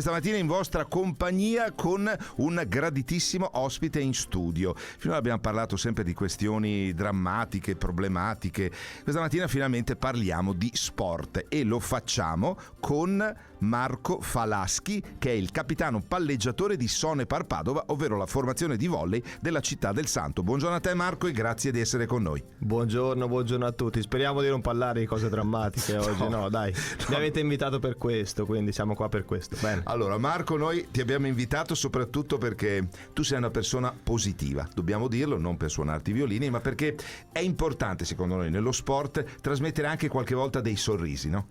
Stamattina in vostra compagnia con un graditissimo ospite in studio. Finora abbiamo parlato sempre di questioni drammatiche, problematiche. Questa mattina finalmente parliamo di sport e lo facciamo con Marco Falaschi, che è il capitano palleggiatore di Sonepar Padova, ovvero la formazione di volley della città del Santo. Buongiorno a te Marco e grazie di essere con noi. Buongiorno a tutti. Speriamo di non parlare di cose drammatiche oggi. No, dai. Mi avete invitato per questo, quindi siamo qua per questo. Bene. Allora Marco, noi ti abbiamo invitato soprattutto perché tu sei una persona positiva, dobbiamo dirlo, non per suonarti i violini, ma perché è importante secondo noi nello sport trasmettere anche qualche volta dei sorrisi, no?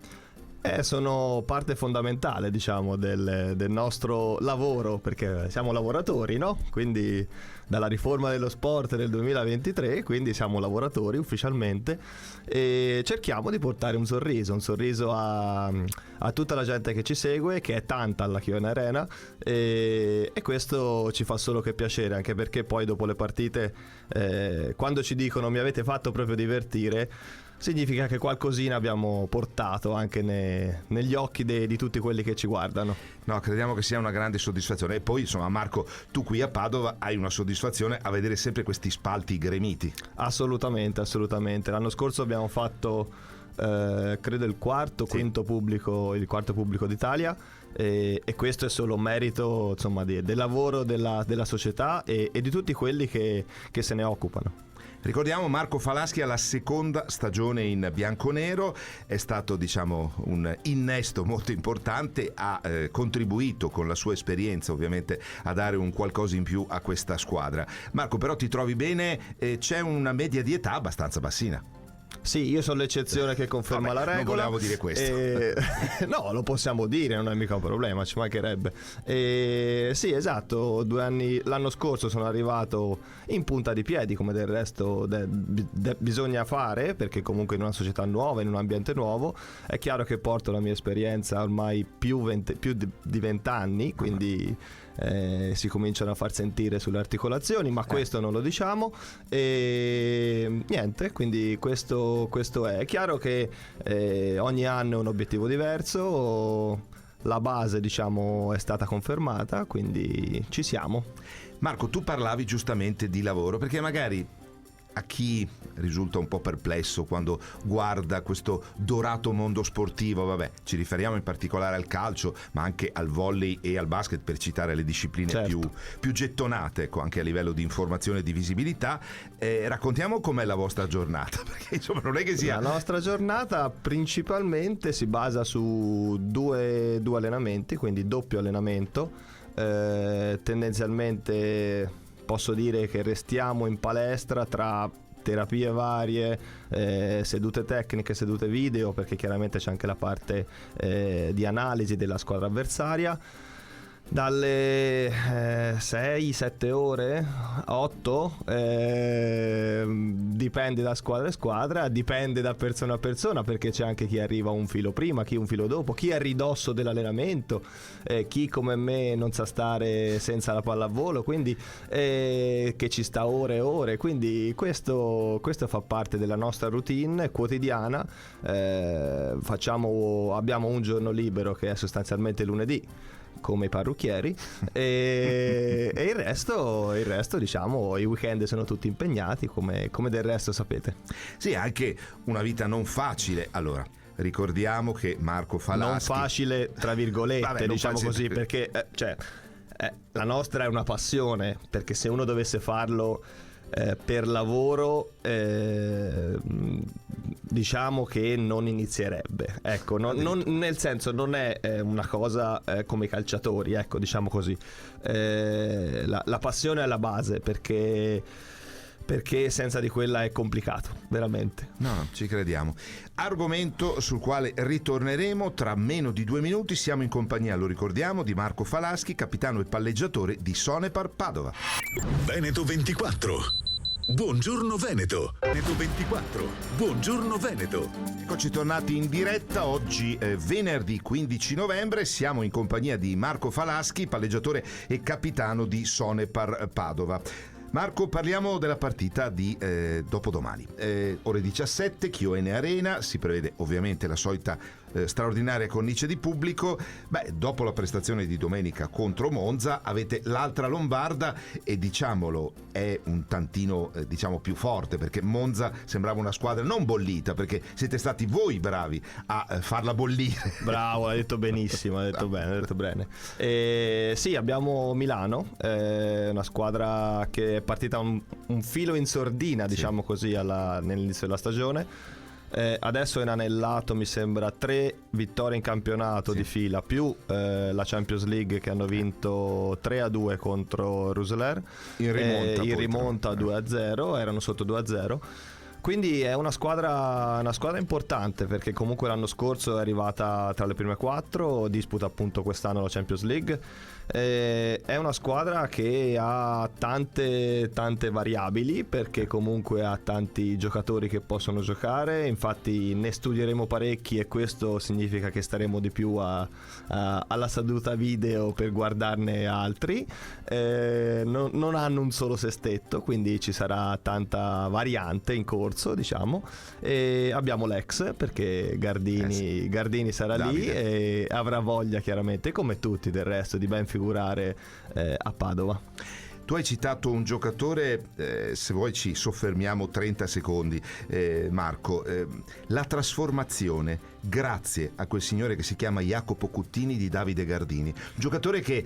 Sono parte fondamentale, diciamo, del nostro lavoro, perché siamo lavoratori, no? Quindi dalla riforma dello sport del 2023, quindi siamo lavoratori ufficialmente e cerchiamo di portare un sorriso a tutta la gente che ci segue, che è tanta alla Chiona Arena, e questo ci fa solo che piacere, anche perché poi dopo le partite, quando ci dicono mi avete fatto proprio divertire, significa che qualcosina abbiamo portato anche negli occhi di tutti quelli che ci guardano. No, crediamo che sia una grande soddisfazione. E poi insomma Marco, tu qui a Padova hai una soddisfazione a vedere sempre questi spalti gremiti. Assolutamente. L'anno scorso abbiamo fatto credo il quarto pubblico d'Italia, e questo è solo merito, insomma, del lavoro della società e di tutti quelli che se ne occupano. Ricordiamo Marco Falaschi alla seconda stagione in bianconero, è stato diciamo un innesto molto importante, ha contribuito con la sua esperienza ovviamente a dare un qualcosa in più a questa squadra. Marco, però ti trovi bene, c'è una media di età abbastanza bassina. Sì, io sono l'eccezione che conferma la regola. Non volevamo dire questo. No, lo possiamo dire, non è mica un problema, ci mancherebbe. Sì, esatto, 2 anni, l'anno scorso sono arrivato in punta di piedi, come del resto bisogna fare, perché comunque in una società nuova, in un ambiente nuovo, è chiaro che porto la mia esperienza ormai più di 20 anni, quindi si cominciano a far sentire sulle articolazioni, ma questo non lo diciamo, e niente, quindi questo è chiaro che ogni anno è un obiettivo diverso, la base diciamo è stata confermata, quindi ci siamo. Marco, tu parlavi giustamente di lavoro, perché magari a chi risulta un po' perplesso quando guarda questo dorato mondo sportivo, vabbè, ci riferiamo in particolare al calcio, ma anche al volley e al basket, per citare le discipline più gettonate, ecco, anche a livello di informazione e di visibilità. Raccontiamo com'è la vostra giornata, perché insomma non è che sia... La nostra giornata principalmente si basa su due allenamenti, quindi doppio allenamento, tendenzialmente posso dire che restiamo in palestra tra terapie varie, sedute tecniche, sedute video, perché chiaramente c'è anche la parte di analisi della squadra avversaria. Dalle 6-7 ore, 8, dipende da squadra a squadra, dipende da persona a persona, perché c'è anche chi arriva un filo prima, chi un filo dopo, chi è a ridosso dell'allenamento, chi come me non sa stare senza la pallavolo, quindi che ci sta ore e ore, quindi questo fa parte della nostra routine quotidiana. Abbiamo un giorno libero che è sostanzialmente lunedì, come i parrucchieri, e il resto diciamo i weekend sono tutti impegnati come del resto sapete. Sì, anche una vita non facile. Allora ricordiamo che Marco Falaschi, non facile tra virgolette, vabbè, diciamo facile, così, perché la nostra è una passione, perché se uno dovesse farlo per lavoro, diciamo che non inizierebbe, ecco, non nel senso, non è una cosa come i calciatori, ecco, diciamo così. La passione è la base, perché senza di quella è complicato, veramente. No, ci crediamo. Argomento sul quale ritorneremo tra meno di 2 minuti. Siamo in compagnia, lo ricordiamo, di Marco Falaschi, capitano e palleggiatore di Sonepar Padova. Veneto 24. Buongiorno Veneto. Veneto 24. Buongiorno Veneto. Eccoci tornati in diretta. Oggi venerdì 15 novembre. Siamo in compagnia di Marco Falaschi, palleggiatore e capitano di Sonepar Padova. Marco, parliamo della partita di dopodomani, ore 17, Chiona Arena. Si prevede ovviamente la solita straordinaria cornice di pubblico. Dopo la prestazione di domenica contro Monza avete l'altra lombarda e diciamolo è un tantino più forte, perché Monza sembrava una squadra non bollita, perché siete stati voi bravi a farla bollire. Bravo, hai detto benissimo, hai detto bene. Sì, abbiamo Milano, una squadra che è partita un filo in sordina, diciamo così, nell'inizio della stagione. Adesso è inanellato, mi sembra, 3 vittorie in campionato di fila, più la Champions League, che hanno vinto 3-2 contro Roeselare in rimonta 2-0, erano sotto 2-0. Quindi è una squadra importante, perché comunque l'anno scorso è arrivata tra le prime 4, disputa appunto quest'anno la Champions League. È una squadra che ha tante variabili, perché comunque ha tanti giocatori che possono giocare, infatti ne studieremo parecchi e questo significa che staremo di più alla seduta video per guardarne altri. Non hanno un solo sestetto, quindi ci sarà tanta variante in corso, diciamo. E abbiamo l'ex, perché Gardini sarà Davide lì e avrà voglia, chiaramente, come tutti del resto, di ben figurare a Padova. Tu hai citato un giocatore, se vuoi ci soffermiamo 30 secondi, Marco, la trasformazione grazie a quel signore che si chiama Jacopo Cuttini di Davide Gardini, un giocatore che,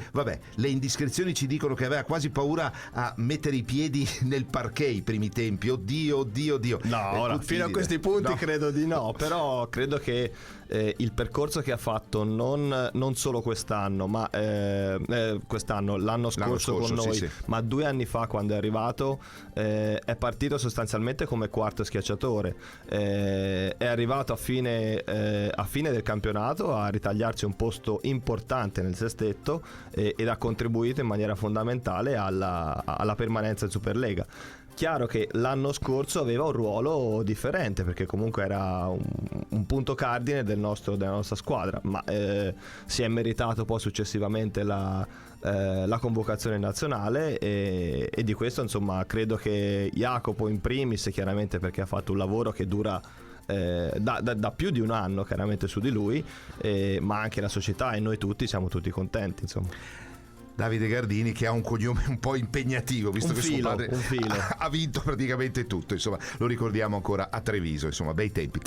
le indiscrezioni ci dicono che aveva quasi paura a mettere i piedi nel parquet i primi tempi, oddio. No, ora, fino a questi punti credo di no, però credo che il percorso che ha fatto non solo quest'anno, ma l'anno scorso con noi, sì. Ma 2 anni fa, quando è arrivato, è partito sostanzialmente come quarto schiacciatore, è arrivato a fine del campionato a ritagliarsi un posto importante nel sestetto ed ha contribuito in maniera fondamentale alla permanenza in Superlega. Chiaro che l'anno scorso aveva un ruolo differente, perché comunque era un punto cardine della nostra squadra, ma si è meritato poi successivamente la convocazione nazionale e di questo, insomma, credo che Jacopo in primis, chiaramente perché ha fatto un lavoro che dura da più di un anno, chiaramente, su di lui, ma anche la società e noi tutti siamo tutti contenti, insomma. Davide Gardini, che ha un cognome un po' impegnativo, visto che suo padre ha vinto praticamente tutto, insomma, lo ricordiamo ancora a Treviso, insomma, bei tempi.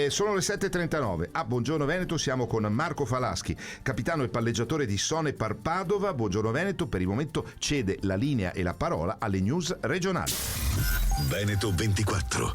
Sono le 7.39. Buongiorno Veneto, siamo con Marco Falaschi, capitano e palleggiatore di Sonepar Padova. Buongiorno Veneto, per il momento cede la linea e la parola alle news regionali. Veneto 24.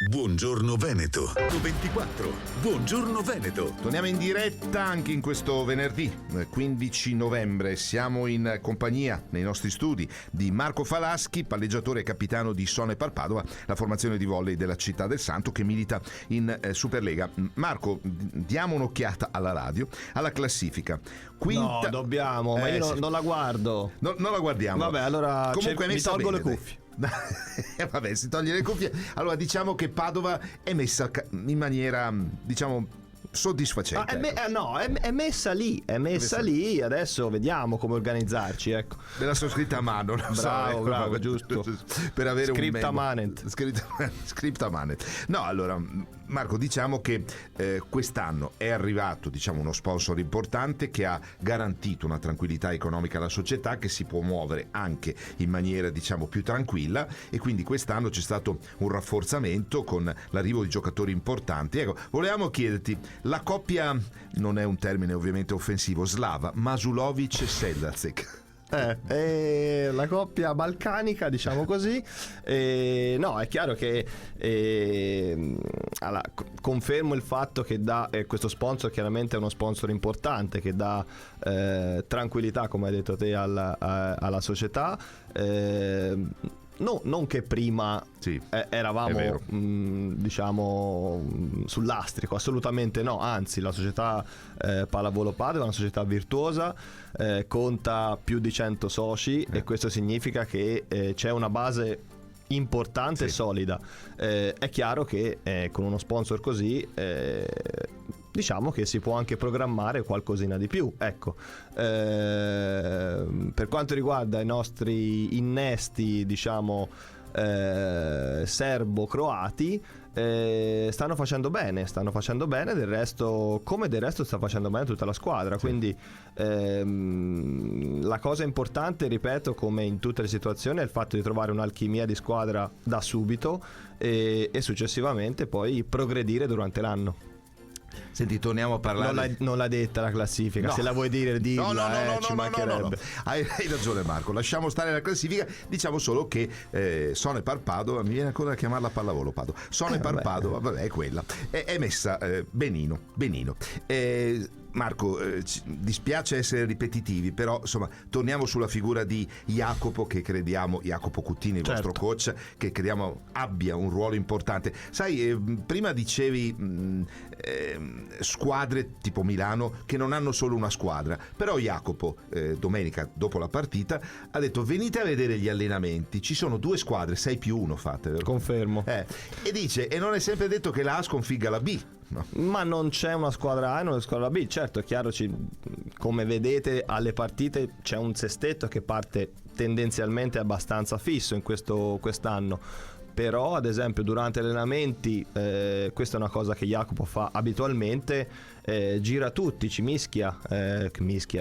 Buongiorno Veneto. 24. Buongiorno Veneto. Torniamo in diretta anche in questo venerdì 15 novembre. Siamo in compagnia nei nostri studi di Marco Falaschi, palleggiatore e capitano di Sonepar Padova, la formazione di volley della Città del Santo che milita in Superlega. Marco, diamo un'occhiata alla radio, alla classifica. Quinta... No, dobbiamo, ma io non la guardo. Non la guardiamo. Vabbè, allora comunque mi tolgo le cuffie. Vabbè, si toglie le cuffie. Allora, diciamo che Padova è messa in maniera, diciamo, soddisfacente. È messa lì, lì. Adesso vediamo come organizzarci, ecco. Della sottoscritta a mano, bravo, giusto. Per avere scripta manet. Scripta manet. No, allora, Marco, diciamo che quest'anno è arrivato, diciamo, uno sponsor importante che ha garantito una tranquillità economica alla società, che si può muovere anche in maniera, diciamo, più tranquilla, e quindi quest'anno c'è stato un rafforzamento con l'arrivo di giocatori importanti. Ecco, volevamo chiederti, la coppia, non è un termine ovviamente offensivo, slava, Masulovic e Sedlacek. La coppia balcanica, diciamo così. No, è chiaro che confermo il fatto che questo sponsor chiaramente è uno sponsor importante che dà tranquillità, come hai detto te, alla società. No, non che prima eravamo diciamo sul lastrico, assolutamente no, anzi la società Pallavolo Padova è una società virtuosa, conta più di 100 soci e questo significa che c'è una base importante e solida. È chiaro che con uno sponsor così diciamo che si può anche programmare qualcosina di più, ecco. Per quanto riguarda i nostri innesti, diciamo serbo-croati, stanno facendo bene, del resto sta facendo bene tutta la squadra, quindi la cosa importante, ripeto, come in tutte le situazioni, è il fatto di trovare un'alchimia di squadra da subito e successivamente poi progredire durante l'anno. Senti, torniamo a parlare. Non l'ha detta la classifica, No. se la vuoi dire dilla, No, ci mancherebbe. no. Hai ragione Marco, lasciamo stare la classifica, diciamo solo che Sonepar Padova, mi viene ancora da chiamarla pallavolo Padova, Sonepar Padova, vabbè, è quella, è messa benino. Marco, ci dispiace essere ripetitivi, però insomma torniamo sulla figura di Jacopo Cuttini, il vostro coach, che crediamo abbia un ruolo importante. Sai, prima dicevi squadre tipo Milano che non hanno solo una squadra, però Jacopo domenica dopo la partita ha detto: venite a vedere gli allenamenti, ci sono 2 squadre, 6+1 fate, vero? Confermo. E dice, e non è sempre detto che la A sconfigga la B. No. Ma non c'è una squadra A e una squadra B, certo, è chiaro, come vedete alle partite c'è un sestetto che parte tendenzialmente abbastanza fisso in quest'anno, però ad esempio durante gli allenamenti, questa è una cosa che Jacopo fa abitualmente, gira tutti, ci mischia, è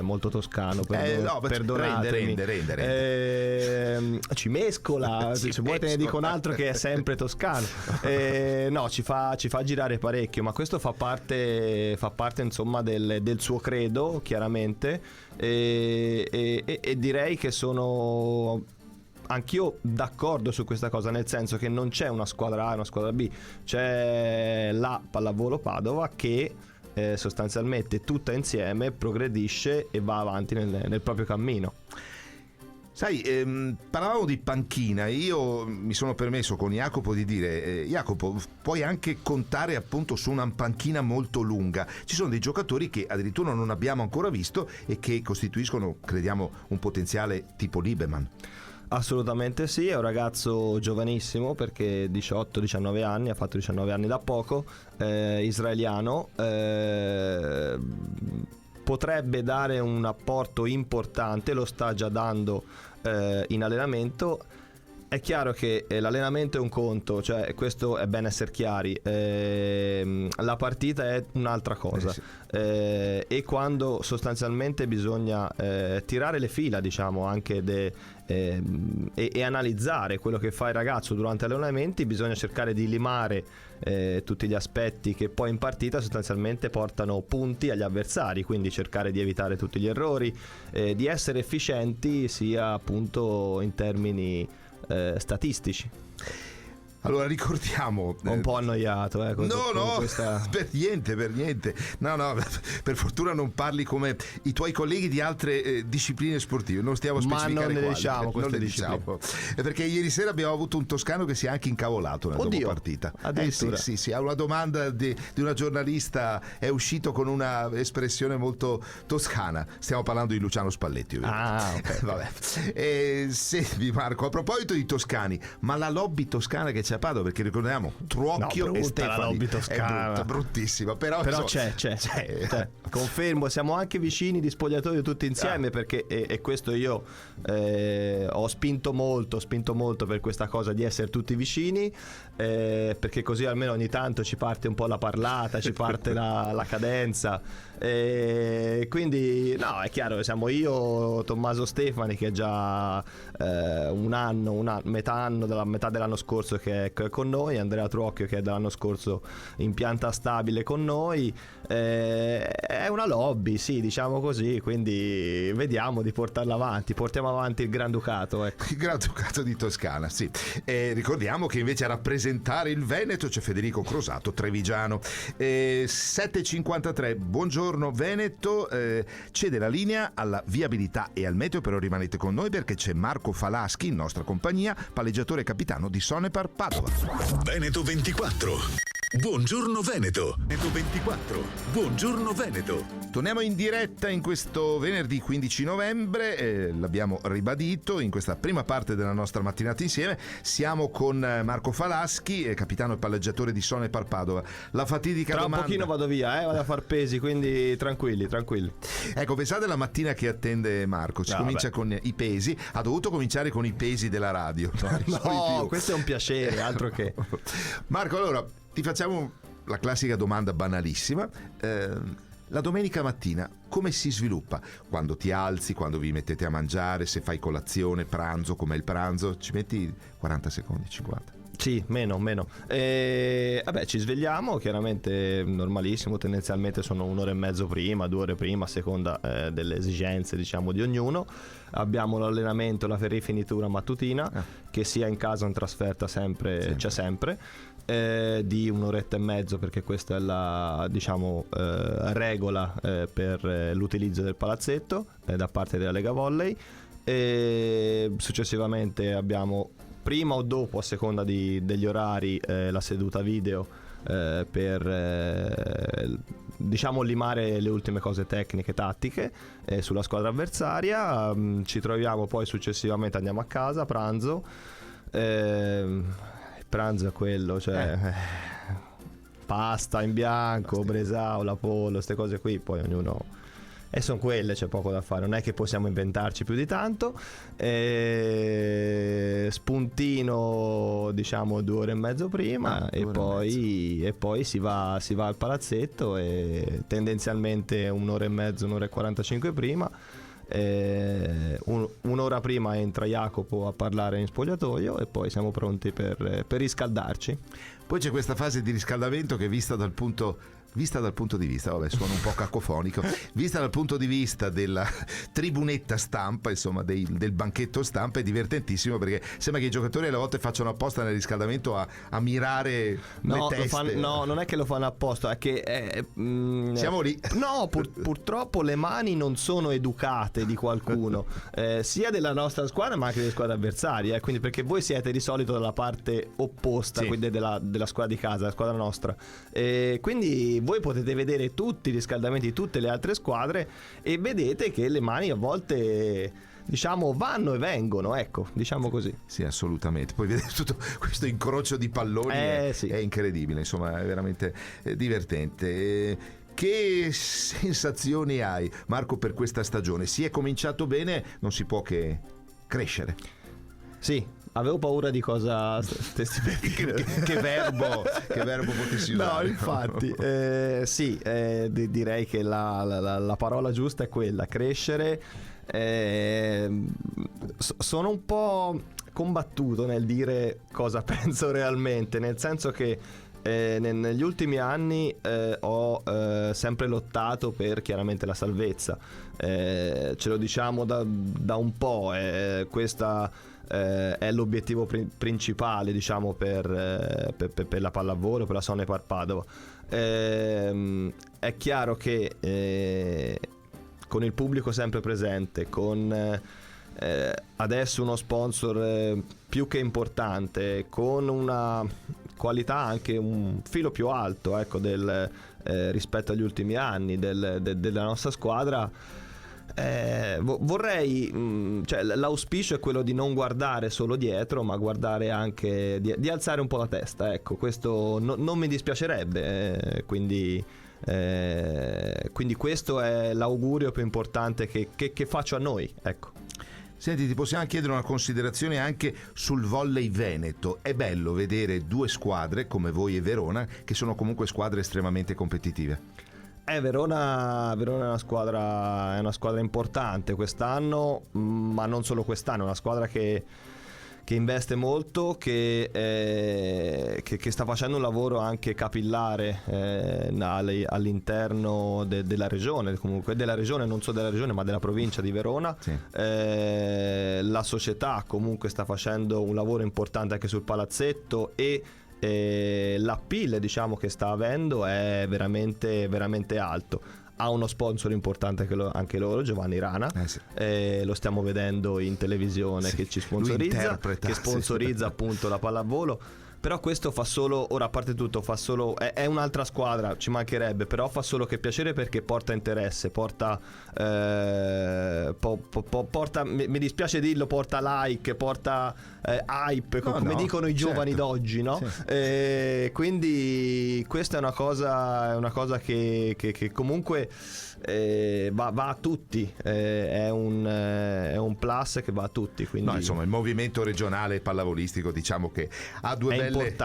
molto toscano, perdonatemi, rende. ci mescola, se vuoi te ne dico un altro che è sempre toscano, no, ci fa girare parecchio, ma questo fa parte insomma del suo credo, chiaramente, e direi che sono anch'io d'accordo su questa cosa, nel senso che non c'è una squadra A e una squadra B, c'è la Pallavolo Padova che sostanzialmente tutta insieme progredisce e va avanti nel proprio cammino. Sai, parlavamo di panchina, io mi sono permesso con Jacopo di dire Jacopo, puoi anche contare appunto su una panchina molto lunga, ci sono dei giocatori che addirittura non abbiamo ancora visto e che costituiscono, crediamo, un potenziale tipo Lieberman. Assolutamente sì, è un ragazzo giovanissimo perché 18-19 anni, ha fatto 19 anni da poco, israeliano, potrebbe dare un apporto importante, lo sta già dando in allenamento. È chiaro che l'allenamento è un conto, cioè questo è bene essere chiari, la partita è un'altra cosa, e quando sostanzialmente bisogna tirare le fila, diciamo, anche e analizzare quello che fa il ragazzo durante gli allenamenti, bisogna cercare di limare tutti gli aspetti che poi in partita sostanzialmente portano punti agli avversari, quindi cercare di evitare tutti gli errori, di essere efficienti sia appunto in termini statistici. Allora ricordiamo, un po' annoiato, questa... per niente. No, per fortuna non parli come i tuoi colleghi di altre discipline sportive, non stiamo a specificare non le diciamo. Perché ieri sera abbiamo avuto un toscano che si è anche incavolato nella dopo partita. Addirittura. Sì, a una domanda di una giornalista è uscito con una espressione molto toscana. Stiamo parlando di Luciano Spalletti, okay. Vabbè. Senti Marco, a proposito di toscani, ma la lobby toscana che c'è a Padova, perché ricordiamo Truocchio e Stefani, la lobby toscana è bruttissima, però c'è. Confermo, siamo anche vicini di spogliatoio tutti insieme, perché e questo io ho spinto molto per questa cosa di essere tutti vicini, perché così almeno ogni tanto ci parte un po' la parlata, ci parte la cadenza, quindi no, è chiaro, siamo io, Tommaso Stefani, che è già metà dell'anno scorso che è con noi, Andrea Truocchio che è dall'anno scorso in pianta stabile con noi, è una lobby, sì, diciamo così, quindi vediamo di portarla avanti, portiamo avanti il Granducato, ecco. Il Granducato di Toscana, sì. Ricordiamo che invece a rappresentare il Veneto c'è Federico Crosato, trevigiano. 7:53, buongiorno Veneto, cede la linea alla viabilità e al meteo, però rimanete con noi perché c'è Marco Falaschi in nostra compagnia, palleggiatore capitano di Sonepar Padova. Veneto 24. Buongiorno Veneto. Veneto 24. Buongiorno Veneto. Torniamo in diretta in questo venerdì 15 novembre, l'abbiamo ribadito in questa prima parte della nostra mattinata insieme. Siamo con Marco Falaschi, capitano e palleggiatore di Sonepar Padova. La fatidica domanda. Tra un pochino vado via, vado a far pesi, quindi tranquilli. Ecco, pensate alla mattina che attende Marco, comincia con i pesi, ha dovuto cominciare con i pesi della radio. No, questo è un piacere, altro che. Marco, allora, Ti facciamo la classica domanda banalissima. La domenica mattina come si sviluppa? Quando ti alzi, quando vi mettete a mangiare, se fai colazione, pranzo, com'è il pranzo? Ci metti 40 secondi, 50? Sì, meno. Vabbè, ci svegliamo, chiaramente normalissimo, tendenzialmente sono 1 ora e mezzo prima, 2 ore prima, a seconda delle esigenze, diciamo, di ognuno. Abbiamo l'allenamento, la ferrifinitura mattutina, che sia in casa o in trasferta sempre. C'è sempre. Di 1 oretta e mezzo, perché questa è la, diciamo, regola per l'utilizzo del palazzetto da parte della Lega Volley. E successivamente abbiamo, prima o dopo, a seconda degli orari, la seduta video per diciamo limare le ultime cose tecniche, tattiche sulla squadra avversaria. Ci troviamo poi successivamente, andiamo a casa, pranzo. Pranzo è quello, cioè pasta in bianco, bresaola, pollo, queste cose qui, poi ognuno, e sono quelle, c'è poco da fare, non è che possiamo inventarci più di tanto. Spuntino, diciamo, 2 ore e mezzo prima, e poi si va al palazzetto, e tendenzialmente 1 ora e mezzo, 1 ora e 45 prima. Un'ora prima entra Jacopo a parlare in spogliatoio, e poi siamo pronti per riscaldarci. Poi c'è questa fase di riscaldamento che vista dal punto di vista, vabbè, suona un po' cacofonico, vista dal punto di vista della tribunetta stampa, insomma del banchetto stampa, è divertentissimo, perché sembra che i giocatori alle volte facciano apposta nel riscaldamento a mirare le teste. No, non è che lo fanno apposta, è che siamo lì. No, purtroppo le mani non sono educate di qualcuno, sia della nostra squadra ma anche delle squadre avversarie, quindi, perché voi siete di solito dalla parte opposta, sì, quindi della squadra di casa, la squadra nostra, quindi voi potete vedere tutti i riscaldamenti di tutte le altre squadre e vedete che le mani a volte, diciamo, vanno e vengono, ecco, diciamo così. Sì, assolutamente. Poi vedete tutto questo incrocio di palloni, sì, è incredibile, insomma, è veramente divertente. Che sensazioni hai, Marco, per questa stagione? Si è cominciato bene, non si può che crescere. Sì, avevo paura di cosa stessi per dire. che verbo potessi usare. No, infatti, sì, direi che la parola giusta è quella, crescere. Sono un po' combattuto nel dire cosa penso realmente, nel senso che negli ultimi anni ho sempre lottato per, chiaramente, la salvezza. Ce lo diciamo da un po', questa è l'obiettivo principale, diciamo, per la pallavolo, per la Sonepar Padova. È chiaro che con il pubblico sempre presente, con adesso uno sponsor più che importante, con una qualità anche un filo più alto, ecco, rispetto agli ultimi anni della nostra squadra, vorrei, cioè, l'auspicio è quello di non guardare solo dietro, ma guardare anche di alzare un po' la testa, ecco, questo non mi dispiacerebbe, quindi questo è l'augurio più importante che faccio a noi, ecco. Senti, ti possiamo chiedere una considerazione anche sul volley veneto. È bello vedere 2 squadre come voi e Verona, che sono comunque squadre estremamente competitive. Verona è una squadra importante quest'anno, ma non solo quest'anno, è una squadra che investe molto, che sta facendo un lavoro anche capillare all'interno della regione, comunque della regione, non solo della regione ma della provincia di Verona. Sì. La società comunque sta facendo un lavoro importante anche sul palazzetto, e l'appeal, diciamo, che sta avendo è veramente, veramente alto. Ha uno sponsor importante anche loro, Giovanni Rana, sì. Lo stiamo vedendo in televisione, sì, che ci sponsorizza, sì, appunto la pallavolo. Però questo fa solo, ora, a parte tutto, è un'altra squadra, ci mancherebbe, però fa solo che piacere, perché porta interesse, porta mi dispiace dirlo, porta like, porta hype, come dicono i giovani, certo, d'oggi, no? Sì. Quindi questa è una cosa che comunque va a tutti, è un un plus che va a tutti, quindi No, insomma, il movimento regionale pallavolistico, diciamo che ha due belle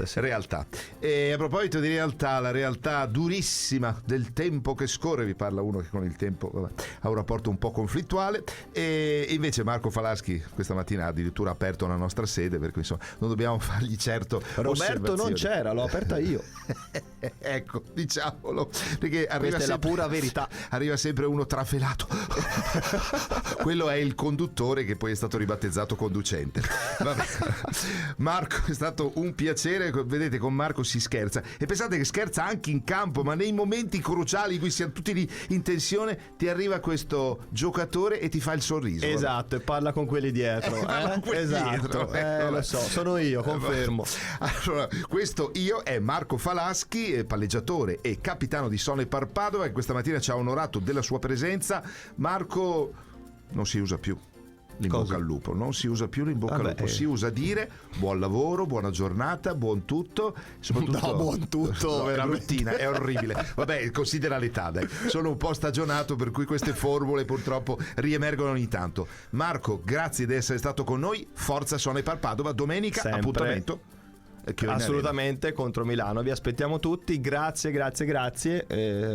sì. realtà. E a proposito di realtà, la realtà durissima del tempo che scorre, vi parla uno che con il tempo ha un rapporto un po' conflittuale, e invece Marco Falaschi questa mattina ha addirittura aperto la nostra sede, perché insomma non dobbiamo fargli certo Roberto non c'era, l'ho aperta io. Ecco, diciamolo, perché Questa è la pura verità. Arriva sempre uno trafelato. Quello è il conduttore, che poi è stato ribattezzato conducente. Vabbè. Marco, è stato un piacere. Vedete, con Marco si scherza, e pensate che scherza anche in campo, ma nei momenti cruciali in cui siamo tutti lì in tensione ti arriva questo giocatore e ti fa il sorriso. Esatto, e parla con quelli dietro. Esatto, lo so, sono io, confermo. Allora, questo io è Marco Falaschi, palleggiatore e capitano di Sonepar Padova, che questa mattina ci ha onorato della sua presenza. Marco, non si usa più l'in bocca al lupo, non si usa più l'in bocca al lupo, si usa dire buon lavoro, buona giornata, buon tutto, soprattutto no, buon tutto, no, veramente è orribile. Vabbè, considera l'età, dai. Sono un po' stagionato, per cui queste formule purtroppo riemergono ogni tanto. Marco, grazie di essere stato con noi. Forza Sonepar Padova, domenica sempre. Appuntamento Assolutamente contro Milano, vi aspettiamo tutti, grazie,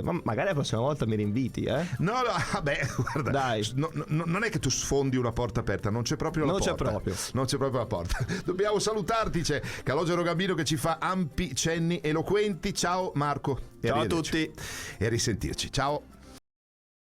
ma magari la prossima volta mi rinviti, No, vabbè, guarda, dai. Non è che tu sfondi una porta aperta, non c'è proprio la porta. Non c'è proprio la porta. Dobbiamo salutarti, c'è Calogero Gambino che ci fa ampi cenni eloquenti. Ciao Marco. Ciao a tutti e a risentirci. Ciao.